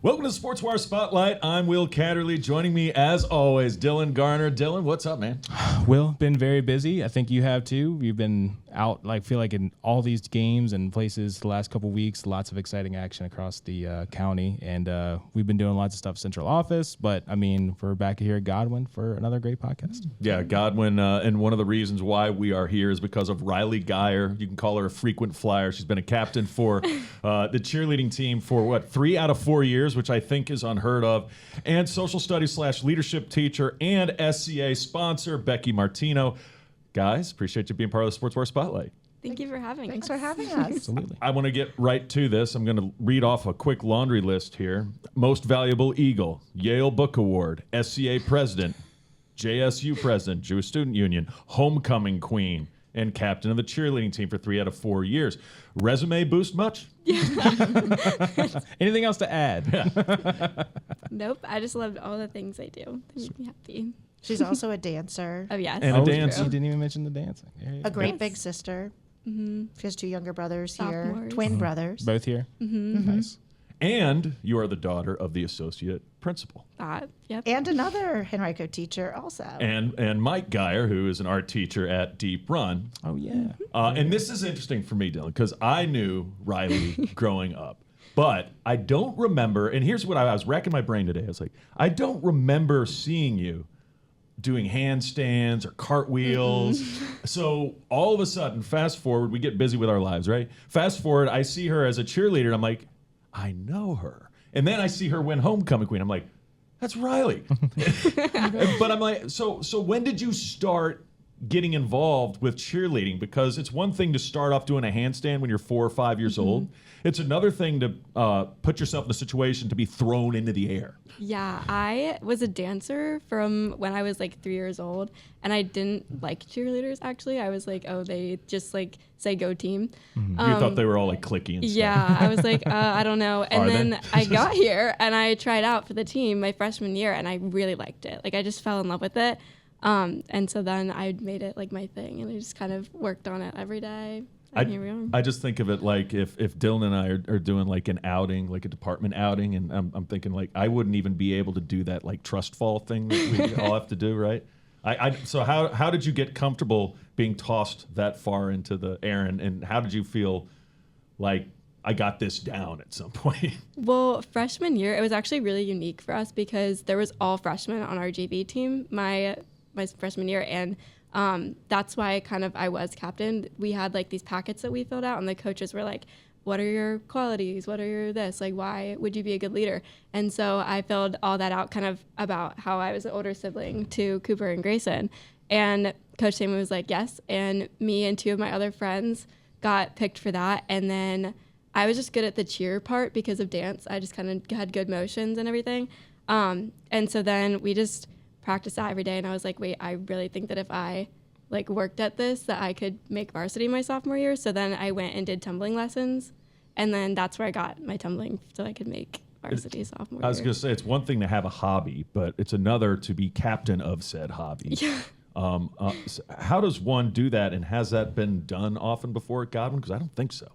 Welcome to Sportswire Spotlight. I'm Will Catterley. Joining me, as always, Dylan Garner. Dylan, what's up, man? Will, been very busy. I think you have too. You've been out, feel like in all these games and places the last couple weeks. Lots of exciting action across the county, and we've been doing lots of stuff central office. But I mean, we're back here at Godwin for another great podcast. Yeah, Godwin, and one of the reasons why we are here is because of Riley Geyer. You can call her a frequent flyer. She's been a captain for the cheerleading team for 3 out of 4 years, which I think is unheard of, and social studies / leadership teacher and SCA sponsor, Rebecca Martino. Guys, appreciate you being part of the Sportswear Spotlight. Thank you for having us. Thanks for having us. Absolutely. I want to get right to this. I'm going to read off a quick laundry list here. Most Valuable Eagle, Yale Book Award, SCA President, JSU President, Jewish Student Union, Homecoming Queen, and captain of the cheerleading team for 3 out of 4 years. Resume boost much? Anything else to add? Nope, I just loved all the things I do. They make me happy. She's also a dancer, Oh, yes. And a dancer. You didn't even mention the dancing. There you a go. great Yes. big sister. Mm-hmm. She has 2 younger brothers here, Sophomores. twin brothers. Both here. Mm-hmm. Nice. And you are the daughter of the associate principal. Yep. And another Henrico teacher also. And Mike Geyer, who is an art teacher at Deep Run. Oh yeah. And this is interesting for me, Dylan, because I knew Riley growing up. But I don't remember, and here's what I was racking my brain today. I was like, I don't remember seeing you doing handstands or cartwheels. So all of a sudden, fast forward, we get busy with our lives, right? Fast forward, I see her as a cheerleader, and I'm like, I know her. And then I see her win Homecoming Queen. I'm like, that's Riley. But I'm like, so when did you start getting involved with cheerleading? Because it's one thing to start off doing a handstand when you're 4 or 5 years old. It's another thing to put yourself in a situation to be thrown into the air. Yeah, I was a dancer from when I was 3 years old, and I didn't like cheerleaders, actually. I was like, oh, they just say go team. You thought they were all clicky and stuff. Yeah, I was like, I don't know. And Are then they? I got here, and I tried out for the team my freshman year, and I really liked it. I just fell in love with it. And so then I made it my thing, and I just kind of worked on it every day. And here we are. I just think of it like if Dylan and I are doing an outing, a department outing, and I'm thinking I wouldn't even be able to do that trust fall thing that we all have to do, right? So how did you get comfortable being tossed that far into the air, and how did you feel like I got this down at some point? Well, freshman year, it was actually really unique for us because there was all freshmen on our JV team my freshman year, and that's why I was captain. We had these packets that we filled out, and the coaches were like, what are your qualities? What are your this? Why would you be a good leader? And so I filled all that out about how I was an older sibling to Cooper and Grayson. And Coach Sammy was like, yes. And me and 2 of my other friends got picked for that. And then I was just good at the cheer part because of dance. I just kind of had good motions and everything. And so then we just practiced that every day, and I was like, wait, I really think that if I worked at this, that I could make varsity my sophomore year. So then I went and did tumbling lessons, and then that's where I got my tumbling so I could make varsity sophomore year. I was going to say, it's one thing to have a hobby, but it's another to be captain of said hobby. Yeah. So how does one do that, and has that been done often before at Godwin? Because I don't think so.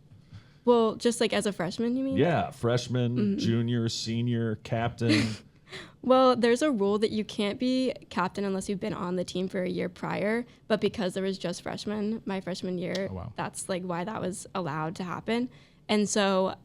Well, just as a freshman, you mean? Yeah, freshman, junior, senior, captain. Well, there's a rule that you can't be captain unless you've been on the team for a year prior. But because there was just freshmen my freshman year, that's why that was allowed to happen. And so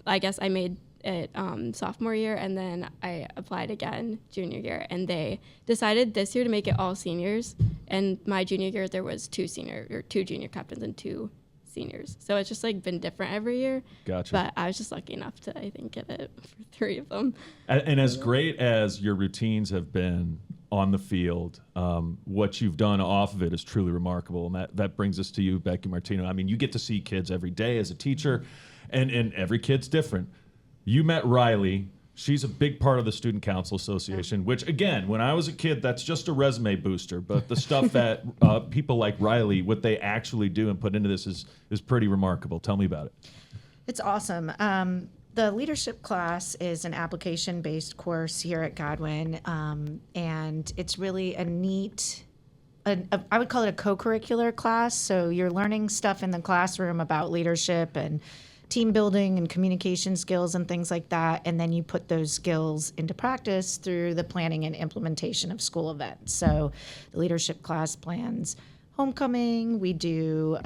I guess I made it sophomore year, and then I applied again junior year. And they decided this year to make it all seniors. And my junior year, there was 2 junior captains and 2 seniors. So it's just been different every year. Gotcha. But I was just lucky enough to, I think, get it for 3 of them. And as great as your routines have been on the field, what you've done off of it is truly remarkable. And that brings us to you, Rebecca Martino. I mean, you get to see kids every day as a teacher, and every kid's different. You met Riley. She's a big part of the Student Council Association, which, again, when I was a kid, that's just a resume booster. But the stuff that people like Riley, what they actually do and put into this is pretty remarkable. Tell me about it. It's awesome. The leadership class is an application-based course here at Godwin, and it's really a neat, I would call it a co-curricular class. So you're learning stuff in the classroom about leadership and team building and communication skills and things like that. And then you put those skills into practice through the planning and implementation of school events. So the leadership class plans homecoming. We do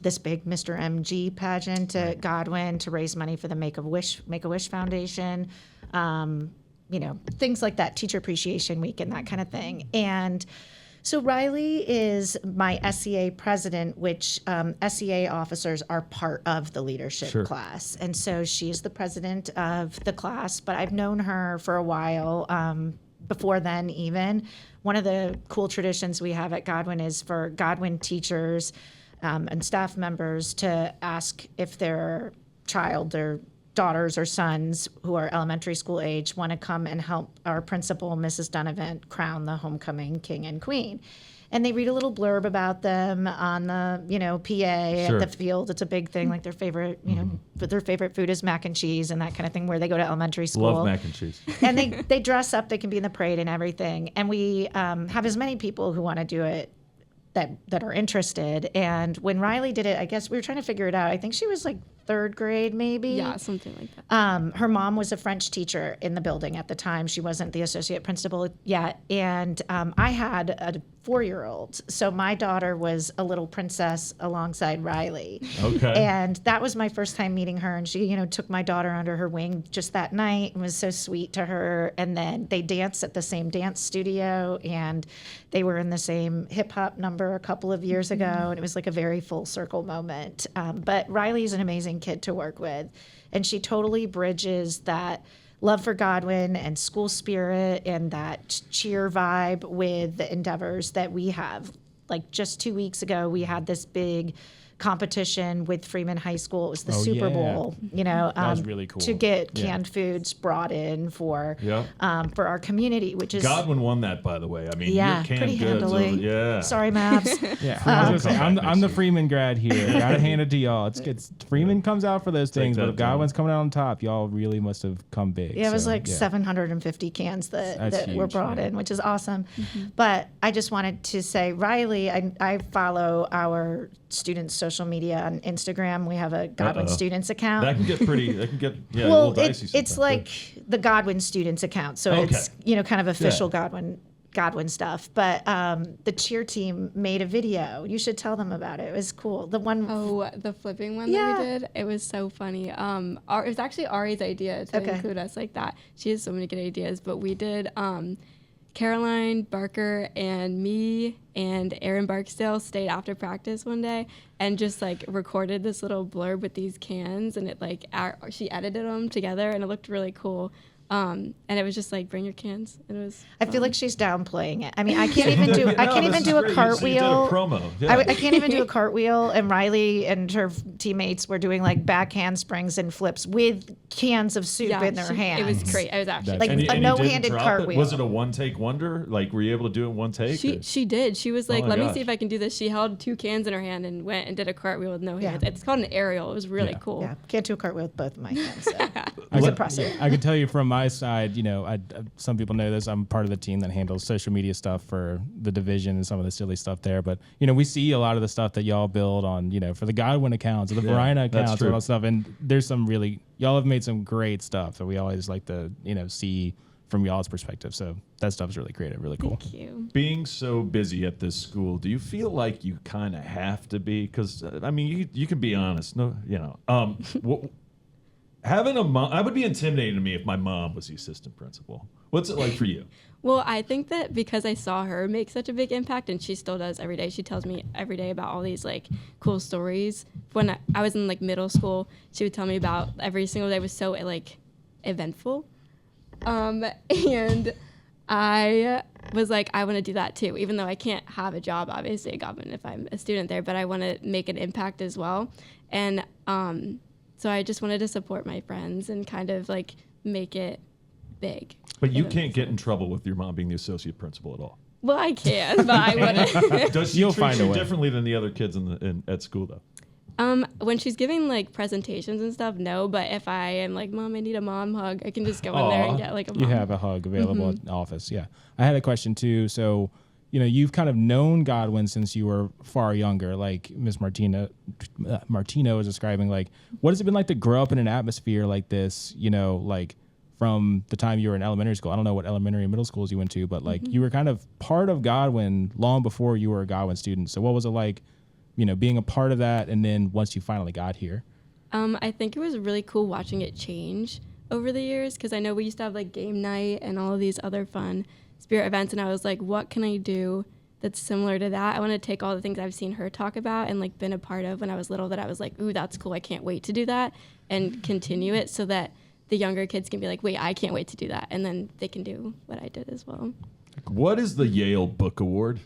this big Mr. MG pageant at Godwin to raise money for the Make-A-Wish Foundation. Things like that, Teacher Appreciation Week and that kind of thing. And so Riley is my SEA president, which SEA officers are part of the leadership class. And so she's the president of the class, but I've known her for a while, before then even. One of the cool traditions we have at Godwin is for Godwin teachers and staff members to ask if their child, their daughters or sons who are elementary school age want to come and help our principal, Mrs. Donovan, crown the homecoming king and queen. And they read a little blurb about them on the, PA at the field. It's a big thing, like their favorite, their favorite food is mac and cheese and that kind of thing, where they go to elementary school. Love mac and cheese. And they dress up, they can be in the parade and everything. And we have as many people who want to do it that are interested. And when Riley did it, I guess we were trying to figure it out. I think she was like 3rd grade, maybe. Yeah, something like that. Her mom was a French teacher in the building at the time. She wasn't the associate principal yet. And I had a 4-year-old. So my daughter was a little princess alongside Riley. Okay. And that was my first time meeting her. And she, took my daughter under her wing just that night and was so sweet to her. And then they danced at the same dance studio and they were in the same hip hop number a couple of years ago. And it was like a very full circle moment. But Riley's an amazing kid to work with. And she totally bridges that love for Godwin and school spirit and that cheer vibe with the endeavors that we have. Like just 2 weeks ago, we had this big competition with Freeman High School. It was the Super Bowl, that was really cool. To get canned foods brought in for our community, which is Godwin won that, by the way. I mean, yeah, your canned pretty goods handily. Sorry, Mavs. Yeah, I was gonna say, I'm the Freeman grad here. Gotta hand it to y'all. It's Freeman comes out for those things, but if Godwin's coming out on top, y'all really must have come big. Yeah, it was 750 cans that were brought in, which is awesome. Mm-hmm. But I just wanted to say, Riley, I follow our students' social media on Instagram. We have a Godwin Students account. That can get a well, little dicey sometimes. It's like the Godwin Students account, so it's kind of official Godwin stuff. But the cheer team made a video. You should tell them about it. It was cool. The flipping one that we did. It was so funny. It was actually Ari's idea to include us like that. She has so many good ideas, but we did. Caroline Barker and me and Aaron Barksdale stayed after practice one day and just recorded this little blurb with these cans, and it she edited them together and it looked really cool. And it was just bring your cans. It was. I feel like she's downplaying it. I mean, I can't even do. I can't even do a cartwheel. So you did a promo. Yeah. I can't even do a cartwheel. And Riley and her teammates were doing back handsprings and flips with cans of soup in their hands. It was great. I was actually a no-handed cartwheel. Was it a one-take wonder? Were you able to do it in one take? She did. She was let me see if I can do this. She held 2 cans in her hand and went and did a cartwheel with no hands. It's called an aerial. It was really cool. Yeah, can't do a cartwheel with both of my hands. So. It was impressive. I can tell you from my side, some people know this. I'm part of the team that handles social media stuff for the division and some of the silly stuff there. But we see a lot of the stuff that y'all build on, for the Godwin accounts or the Verina accounts and all that stuff. And there's some y'all have made some great stuff that we always like to, see from y'all's perspective. So that stuff's really creative, really cool. Thank you. Being so busy at this school, do you feel like you kind of have to be? Because you can be honest. No, having a mom, I would be intimidating to me if my mom was the assistant principal. What's it like for you? Well, I think that because I saw her make such a big impact, and she still does every day. She tells me every day about all these cool stories. When I was in middle school, she would tell me about every single day was so eventful. And I was I want to do that too, even though I can't have a job, obviously, at Godwin if I'm a student there, but I want to make an impact as well. And so I just wanted to support my friends and kind of make it big. But you can't get in trouble with your mom being the associate principal at all. Well, I can, but I wouldn't. Does she treat you differently than the other kids at school, though? When she's giving presentations and stuff, no. But if I am Mom, I need a mom hug, I can just go in there and get a mom. You have a hug available at the office. Yeah. I had a question too. So you've kind of known Godwin since you were far younger, like Miss Martino was describing. Like, what has it been like to grow up in an atmosphere like this, like from the time you were in elementary school? I don't know what elementary and middle schools you went to, but like you were kind of part of Godwin long before you were a Godwin student. So what was it like, being a part of that, and then once you finally got here? I think it was really cool watching it change over the years, because I know we used to have like game night and all of these other fun spirit events, and I was like, what can I do that's similar to that? I want to take all the things I've seen her talk about and like been a part of when I was little, that I was like, ooh, that's cool, I can't wait to do that, and continue it so that the younger kids can be like, wait, I can't wait to do that, and then they can do what I did as well. What is the Yale Book Award?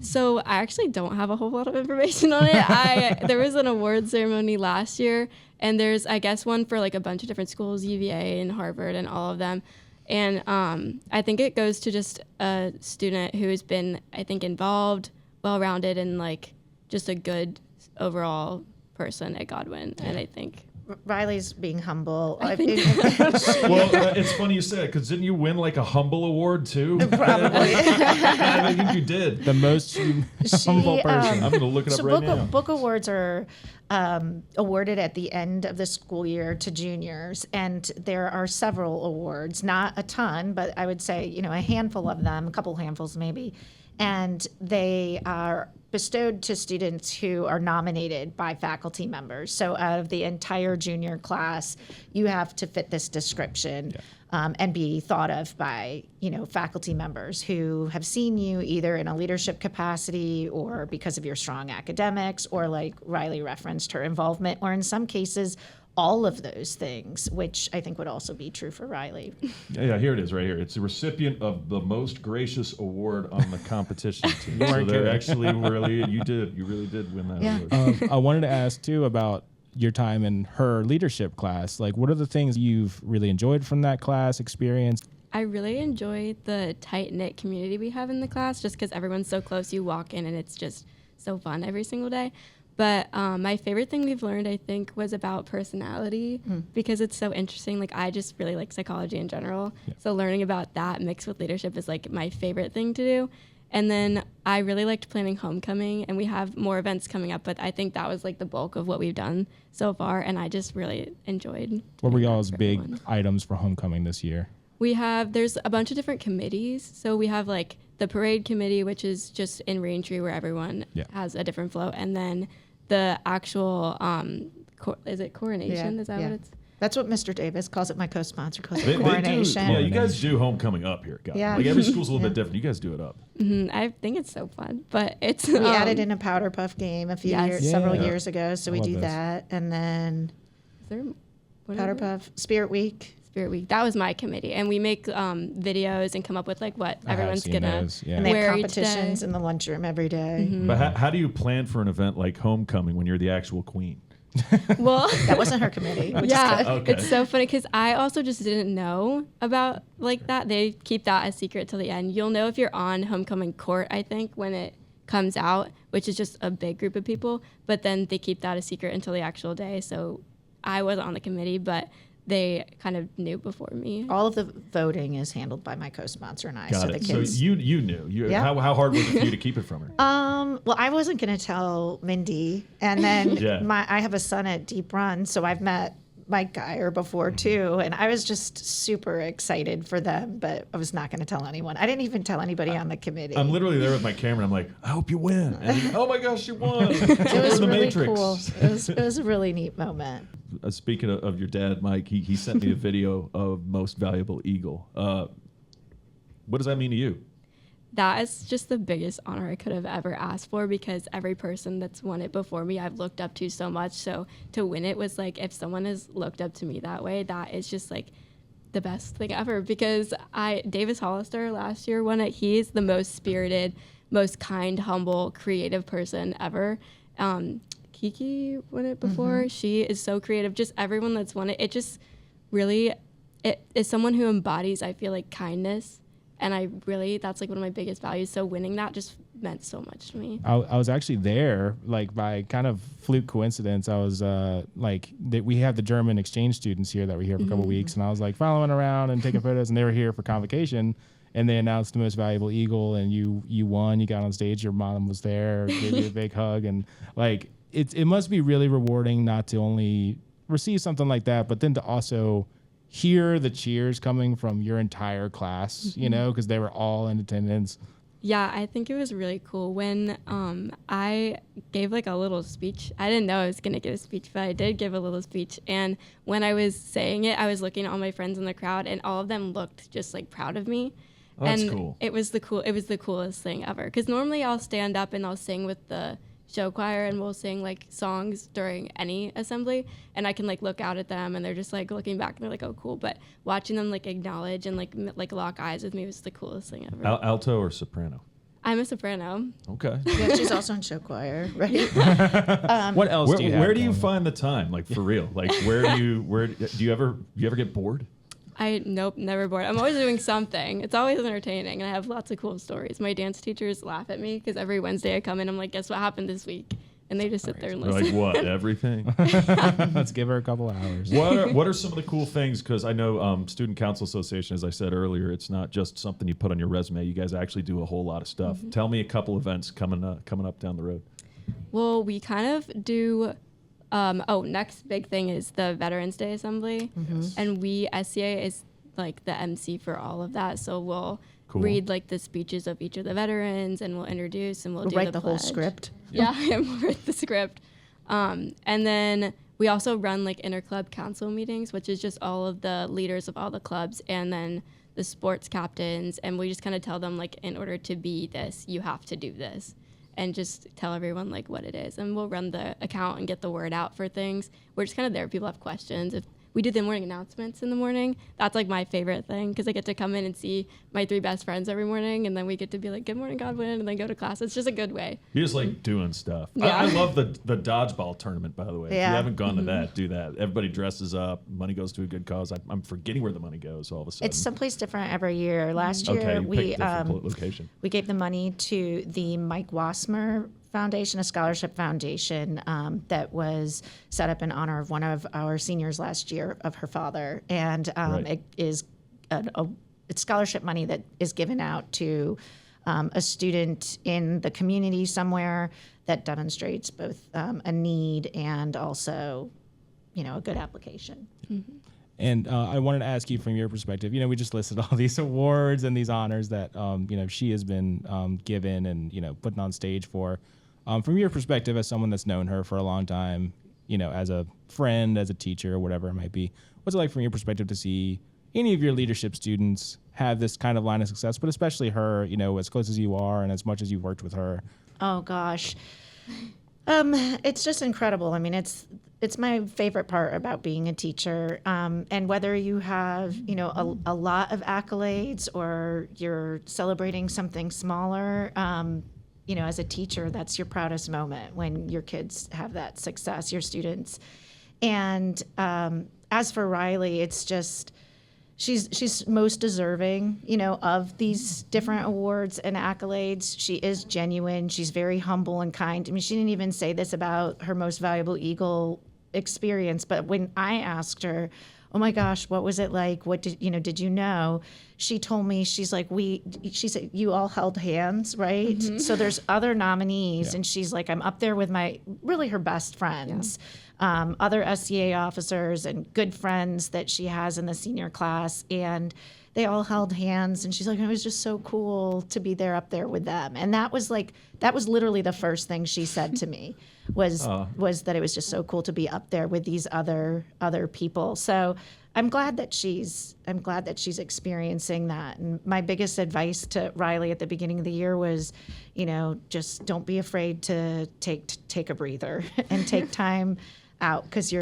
So I actually don't have a whole lot of information on it. There was an award ceremony last year, and there's, I guess, one for like a bunch of different schools, UVA and Harvard and all of them. And I think it goes to just a student who has been, I think, involved, well-rounded, and like just a good overall person at Godwin. And I think Riley's being humble. I think it's funny you say it, because didn't you win like a humble award too? Probably. I think you did. The most humble person. I'm going to look it up right now. Book awards are awarded at the end of the school year to juniors, and there are several awards, not a ton, but I would say, a handful of them, a couple handfuls maybe, and they are bestowed to students who are nominated by faculty members. So out of the entire junior class, you have to fit this description and be thought of by, faculty members who have seen you either in a leadership capacity or because of your strong academics, or like Riley referenced, her involvement, or in some cases, all of those things, which I think would also be true for Riley. Yeah, here it is right here. It's the recipient of the most gracious award on the competition team. So they're actually you really did win that award. I wanted to ask too about your time in her leadership class. Like, what are the things you've really enjoyed from that class experience? I really enjoy the tight-knit community we have in the class, just because everyone's so close. You walk in and it's just so fun every single day. But my favorite thing we've learned, I think, was about personality, because it's so interesting. Like, I just really like psychology in general. Yeah. So learning about that mixed with leadership is like my favorite thing to do. And then I really liked planning homecoming, and we have more events coming up, but I think that was like the bulk of what we've done so far, and I just really enjoyed. What were y'all's big items for homecoming this year? There's a bunch of different committees. So we have like the parade committee, which is just in Raintree, where everyone has a different float, and then the actual, is it coronation? Yeah, is that what it's? That's what Mr. Davis calls it. My co-sponsor calls it coronation. You guys do homecoming up here, guys. Yeah. Like every school's a little bit different. You guys do it up. Mm-hmm. I think it's so fun, but it's. We added in a powder puff game several years ago, so we do that, and then powder puff Spirit Week. Spirit Week. That was my committee, and we make videos and come up with like what everyone's gonna and they have competitions in the lunchroom every day. Mm-hmm. But how do you plan for an event like homecoming when you're the actual queen? Well, that wasn't her committee. It's so funny because I also just didn't know about like that. They keep that a secret till the end. You'll know if you're on homecoming court, I think, when it comes out, which is just a big group of people. But then they keep that a secret until the actual day. So I wasn't on the committee, but they kind of knew before me. All of the voting is handled by my co-sponsor and I. Got so it. the kids. So you knew. How hard was it for you to keep it from her? Well, I wasn't going to tell Mindy, and then I have a son at Deep Run, so I've met Mike Geyer before too, and I was just super excited for them, but I was not going to tell anyone. I didn't even tell anybody on the committee. I'm literally there with my camera. I'm like, I hope you win. And oh my gosh, you won! It was really cool. It was a really neat moment. Speaking of your dad, Mike, he sent me a video of Most Valuable Eagle. What does that mean to you? That is just the biggest honor I could have ever asked for, because every person that's won it before me, I've looked up to so much. So to win it was like, if someone has looked up to me that way, that is just like the best thing ever. Because Davis Hollister last year won it. He's the most spirited, most kind, humble, creative person ever. Kiki won it before. Mm-hmm. She is so creative. Just everyone that's won it, it just really, it is someone who embodies, I feel like, kindness. And that's like one of my biggest values. So winning that just meant so much to me. I was actually there, like by kind of fluke coincidence. I was we have the German exchange students here that were here for a couple weeks, and I was like following around and taking photos, and they were here for convocation. and they announced the most valuable Eagle, and you won. You got on stage. Your mom was there, gave you a big hug, and like it must be really rewarding not to only receive something like that, but then to also hear the cheers coming from your entire class, you know, because they were all in attendance. Yeah, I think it was really cool when I gave like a little speech. I didn't know I was going to give a speech, but I did give a little speech. And when I was saying it, I was looking at all my friends in the crowd, and all of them looked just like proud of me. Oh, that's and cool. It was the coolest thing ever. Because normally I'll stand up and I'll sing with the show choir, and we'll sing like songs during any assembly, and I can like look out at them and they're just like looking back and they're like, oh cool. But watching them like acknowledge and like lock eyes with me was the coolest thing ever. Alto or soprano? I'm a soprano. Okay. Yeah, she's also in show choir, right? What else do you have Where do you going on? find the time? Like for real? Like where do you ever get bored? Nope, never bored. I'm always doing something. It's always entertaining, and I have lots of cool stories. My dance teachers laugh at me because every Wednesday I come in, I'm like, guess what happened this week? And they just sit there and They're listen. like what? Everything? Let's give her a couple hours. What are some of the cool things? Because I know Student Council Association, as I said earlier, it's not just something you put on your resume. You guys actually do a whole lot of stuff. Mm-hmm. Tell me a couple events coming up down the road. Well, we kind of do. Next big thing is the Veterans Day Assembly, and SCA is like the MC for all of that. So we'll read like the speeches of each of the veterans, and we'll introduce, and we'll do write the whole pledge. script. Yeah, and we'll write the script. And then we also run like interclub council meetings, which is just all of the leaders of all the clubs, and then the sports captains, and we just kind of tell them like, in order to be this, you have to do this, and just tell everyone like what it is. And we'll run the account and get the word out for things. We're just kind of there if people have questions. If we do the morning announcements in the morning, that's like my favorite thing, because I get to come in and see my 3 best friends every morning, and then we get to be like, good morning, Godwin, and then go to class. It's just a good way. You just like doing stuff. Yeah. I love the dodgeball tournament, by the way. If Yeah. you haven't gone to that, do that. Everybody dresses up. Money goes to a good cause. I'm forgetting where the money goes all of a sudden. It's someplace different every year. Last year, okay, you we picked a different location. we gave the money to the Mike Wassmer Foundation, a scholarship foundation that was set up in honor of one of our seniors last year, of her father, and it is it's scholarship money that is given out to a student in the community somewhere that demonstrates both a need and also, a good application. Mm-hmm. And I wanted to ask you from your perspective, we just listed all these awards and these honors that, she has been given and, putting on stage for. From your perspective, as someone that's known her for a long time, as a friend, as a teacher, or whatever it might be, what's it like from your perspective to see any of your leadership students have this kind of line of success, but especially her, as close as you are and as much as you've worked with her? Oh gosh, it's just incredible. I mean, it's my favorite part about being a teacher. And whether you have, a lot of accolades or you're celebrating something smaller, as a teacher, that's your proudest moment when your kids have that success, your students. And as for Riley, it's just, she's most deserving, of these different awards and accolades. She is genuine. She's very humble and kind. I mean, she didn't even say this about her most valuable Eagle experience, but when I asked her, oh my gosh, what was it like? What did you know? She told me, she said, you all held hands, right? Mm-hmm. So there's other nominees, and she's like, I'm up there with her best friends, other SCA officers and good friends that she has in the senior class. And they all held hands, and she's like, it was just so cool to be there up there with them. And that was literally the first thing she said to me was that it was just so cool to be up there with these other people. So I'm glad that she's experiencing that. And my biggest advice to Riley at the beginning of the year was, just don't be afraid to take a breather and take time out, because you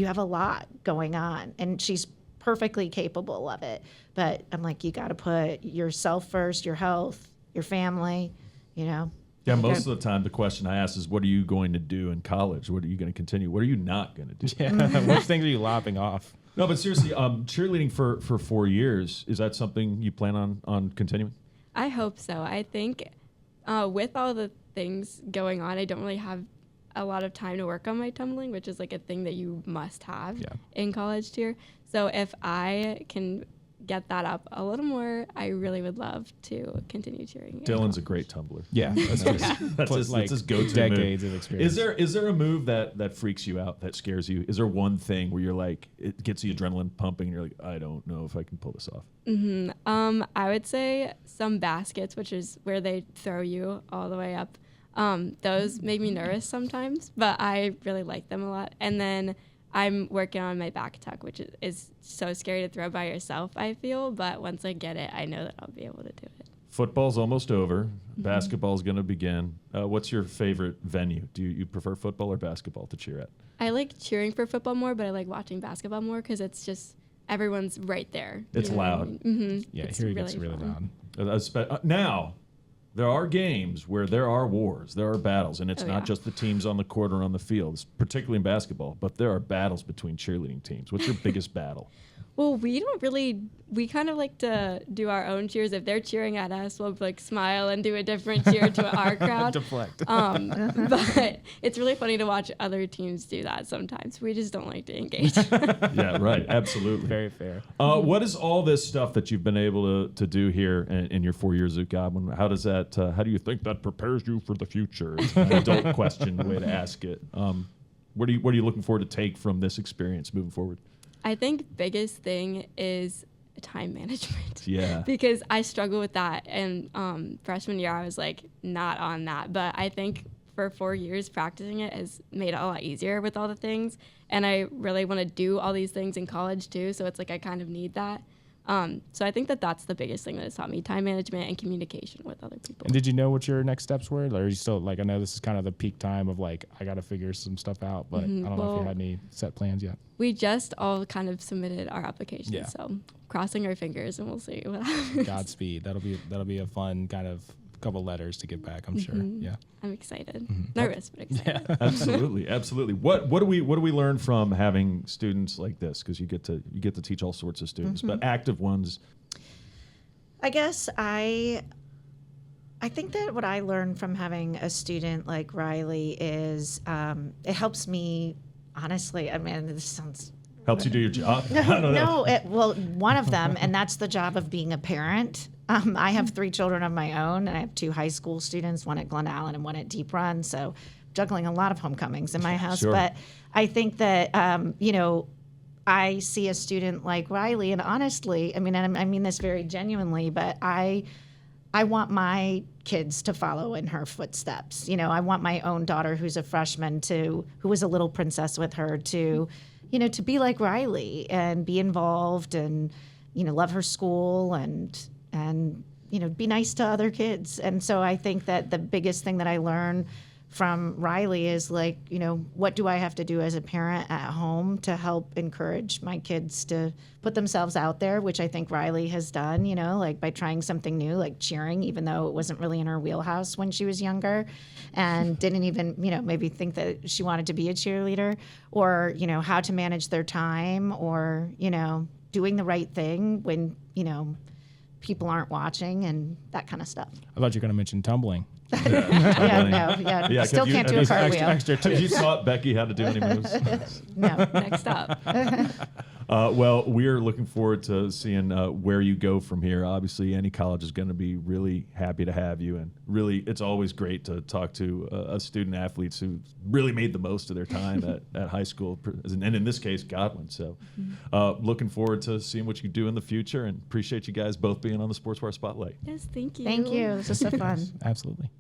have a lot going on, and she's perfectly capable of it. But I'm like, you got to put yourself first, your health, your family, Yeah, most of the time the question I ask is, what are you going to do in college? What are you going to continue? What are you not going to do? Yeah. Which things are you lopping off? No, but seriously, cheerleading for 4 years, is that something you plan on continuing? I hope so. I think with all the things going on, I don't really have a lot of time to work on my tumbling, which is like a thing that you must have in college cheer. So if I can get that up a little more, I really would love to continue cheering. Dylan's a great tumbler. Yeah, That's his go-to decades move. of experience. Is there a move that freaks you out, that scares you? Is there one thing where you're like, it gets the adrenaline pumping and you're like, I don't know if I can pull this off? I would say some baskets, which is where they throw you all the way up. Those make me nervous sometimes, but I really like them a lot. And then I'm working on my back tuck, which is so scary to throw by yourself, I feel. But once I get it, I know that I'll be able to do it. Football's almost over. Basketball's going to begin. What's your favorite venue? Do you prefer football or basketball to cheer at? I like cheering for football more, but I like watching basketball more because it's just everyone's right there. It's loud. Yeah, it's here it gets really fun. loud. Now, there are games where there are wars, there are battles, and it's not just the teams on the court or on the field, particularly in basketball, but there are battles between cheerleading teams. What's your biggest battle? Well, we kind of like to do our own cheers. If they're cheering at us, we'll like smile and do a different cheer to our crowd. Deflect. But it's really funny to watch other teams do that sometimes. We just don't like to engage. Yeah, right. Absolutely. Very fair. What is all this stuff that you've been able to do here in your 4 years at Godwin? How does that? How do you think that prepares you for the future? It's an adult question, way to ask it. What are you looking forward to take from this experience moving forward? I think biggest thing is time management. Yeah. Because I struggle with that. And freshman year, I was like not on that. But I think for 4 years, practicing it has made it a lot easier with all the things. And I really want to do all these things in college too. So it's like I kind of need that. So I think that's the biggest thing that has taught me, time management and communication with other people. And did you know what your next steps were? Or are you still like, I know this is kind of the peak time of like, I got to figure some stuff out, but I don't know if you had any set plans yet. We just all kind of submitted our applications. Yeah. So crossing our fingers and we'll see what happens. Godspeed. That'll be a fun kind of couple letters to get back, I'm sure. Yeah. I'm excited. Nervous, but excited. Yeah, absolutely. What do we learn from having students like this? Because you get to teach all sorts of students, but active ones. I guess I think that what I learned from having a student like Riley is it helps me, honestly. I mean, this sounds Helps you do your job? I don't know. No, one of them, and that's the job of being a parent. I have 3 children of my own, and I have 2 high school students, one at Glen Allen and one at Deep Run, so juggling a lot of homecomings in my house. Sure. But I think that, I see a student like Riley, and honestly, I mean, and I mean this very genuinely, but I want my kids to follow in her footsteps. I want my own daughter who's a freshman who was a little princess with her to be like Riley and be involved and, love her school and be nice to other kids. And so I think that the biggest thing that I learned from Riley is like, what do I have to do as a parent at home to help encourage my kids to put themselves out there, which I think Riley has done, like by trying something new, like cheering, even though it wasn't really in her wheelhouse when she was younger and didn't even, maybe think that she wanted to be a cheerleader, or, how to manage their time, or, doing the right thing when, people aren't watching and that kind of stuff. I thought you were going to mention tumbling. Yeah, Still can't do a cartwheel. Have you taught Becky how to do any moves? No. Next up. Well, we're looking forward to seeing where you go from here. Obviously, any college is going to be really happy to have you, and really, it's always great to talk to student athletes who really made the most of their time at high school, and in this case, Godwin. So, looking forward to seeing what you do in the future, and appreciate you guys both being on the Sportswire Spotlight. Yes, thank you. Thank you. This was so fun. Absolutely.